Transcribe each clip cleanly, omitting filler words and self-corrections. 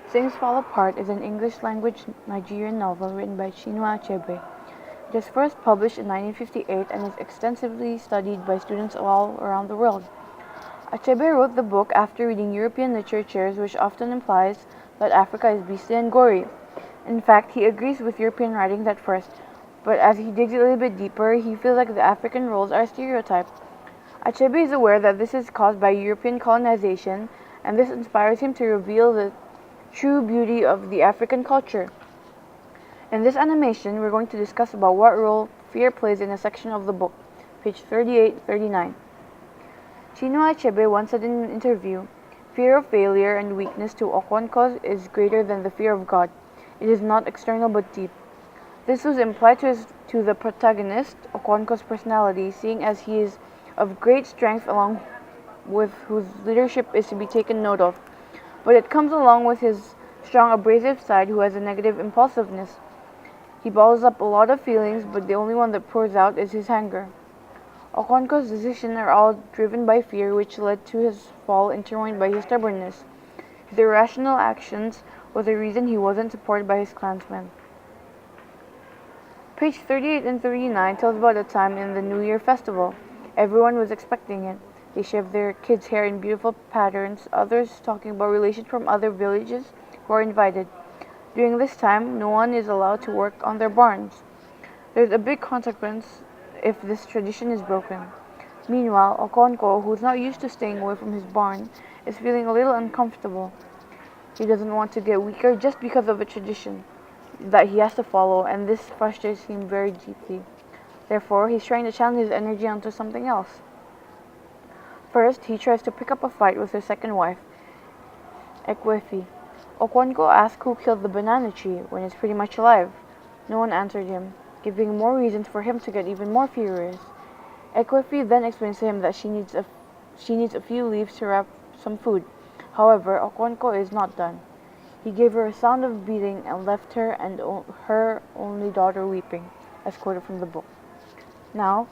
Things Fall Apart is an English-language Nigerian novel written by Chinua Achebe. It was first published in 1958 and is extensively studied by students all around the world. Achebe wrote the book after reading European literatures, which often implies that Africa is beastly and gory. In fact, he agrees with European writings at first, but as he digs a little bit deeper, he feels like the African roles are stereotyped. Achebe is aware that this is caused by European colonization, and this inspires him to reveal the true beauty of the African culture. In this animation, we're going to discuss about what role fear plays in a section of the book, page 38-39. Chinua Achebe once said in an interview, "Fear of failure and weakness to Okonkwo is greater than the fear of God. It is not external but deep." This was implied to the protagonist, Okonkwo's personality, seeing as he is of great strength along with whose leadership is to be taken note of, but it comes along with his strong abrasive side who has a negative impulsiveness. He balls up a lot of feelings, but the only one that pours out is his anger. Okonkwo's decisions are all driven by fear, which led to his fall intertwined by his stubbornness. His irrational actions were the reason he wasn't supported by his clansmen. Page 38 and 39 tells about a time in the New Year festival. Everyone was expecting it. They shaved their kids' hair in beautiful patterns, others talking about relations from other villages who are invited. During this time, no one is allowed to work on their barns. There's a big consequence if this tradition is broken. Meanwhile, Okonkwo, who's not used to staying away from his barn, is feeling a little uncomfortable. He doesn't want to get weaker just because of a tradition that he has to follow, and this frustrates him very deeply. Therefore, he's trying to channel his energy onto something else. First, he tries to pick up a fight with his second wife, Ekwefi. Okonkwo asks who killed the banana tree when it's pretty much alive. No one answered him, giving more reasons for him to get even more furious. Ekwefi then explains to him that she needs a few leaves to wrap some food. However, Okonkwo is not done. He gave her a sound of beating and left her and her only daughter weeping, as quoted from the book. Now,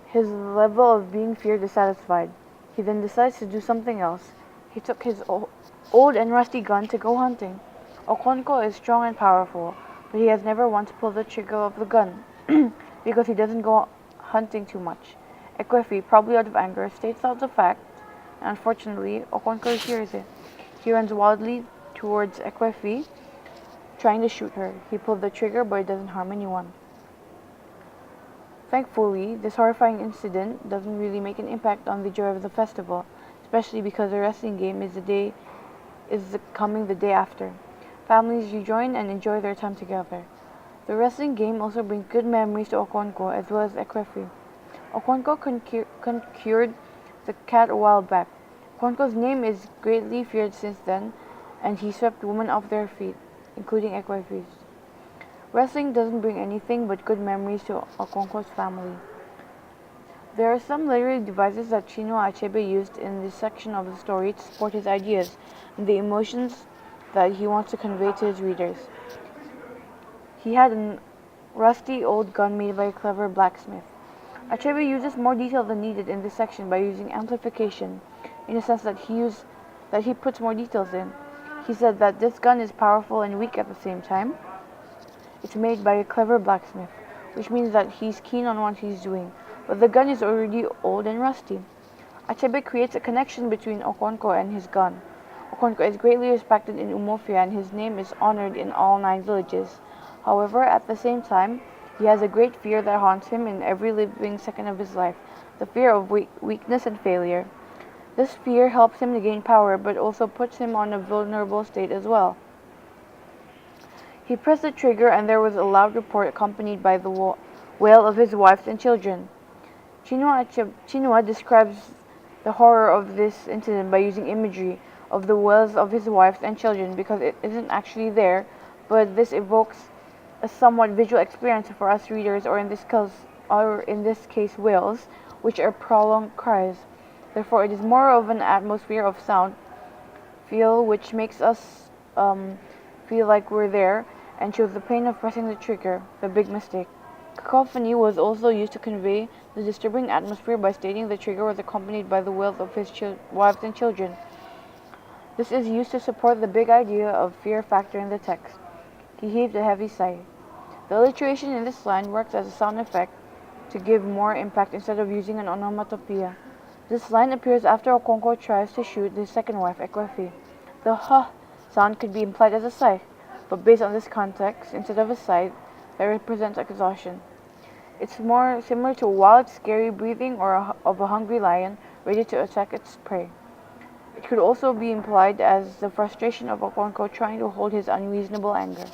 his level of being feared is satisfied. He then decides to do something else. He took his old and rusty gun to go hunting. Okonkwo is strong and powerful, but he has never once pulled the trigger of the gun because he doesn't go hunting too much. Ekwefi, probably out of anger, states out the fact, and unfortunately, Okonkwo hears it. He runs wildly towards Ekwefi, trying to shoot her. He pulled the trigger, but it doesn't harm anyone. Thankfully, this horrifying incident doesn't really make an impact on the joy of the festival, especially because the wrestling game is coming the day after. Families rejoin and enjoy their time together. The wrestling game also brings good memories to Okonkwo as well as Ekwefi. Okonkwo conquered the cat a while back. Okonkwo's name is greatly feared since then, and he swept women off their feet, including Ekwefi's. Wrestling doesn't bring anything but good memories to Okonkwo's family. There are some literary devices that Chinua Achebe used in this section of the story to support his ideas and the emotions that he wants to convey to his readers. He had a rusty old gun made by a clever blacksmith. Achebe uses more detail than needed in this section by using amplification, in a sense that he puts more details in. He said that this gun is powerful and weak at the same time. It's made by a clever blacksmith, which means that he's keen on what he's doing, but the gun is already old and rusty. Achebe creates a connection between Okonkwo and his gun. Okonkwo is greatly respected in Umuofia and his name is honored in all 9 villages. However, at the same time, he has a great fear that haunts him in every living second of his life, the fear of weakness and failure. This fear helps him to gain power, but also puts him on a vulnerable state as well. He pressed the trigger and there was a loud report accompanied by the wail of his wife and children. Chinua describes the horror of this incident by using imagery of the wails of his wife and children because it isn't actually there, but this evokes a somewhat visual experience for us readers, or in this case wails, which are prolonged cries. Therefore, it is more of an atmosphere of sound feel which makes us feel like we're there and shows the pain of pressing the trigger, the big mistake. Cacophony was also used to convey the disturbing atmosphere by stating the trigger was accompanied by the wails of his wives and children. This is used to support the big idea of fear factor in the text. He heaved a heavy sigh. The alliteration in this line works as a sound effect to give more impact instead of using an onomatopoeia. This line appears after Okonkwo tries to shoot his second wife, Ekwefi. The "huh" sound could be implied as a sigh, but based on this context, instead of a sigh, that represents exhaustion. It's more similar to wild, scary breathing of a hungry lion ready to attack its prey. It could also be implied as the frustration of Okonkwo trying to hold his unreasonable anger.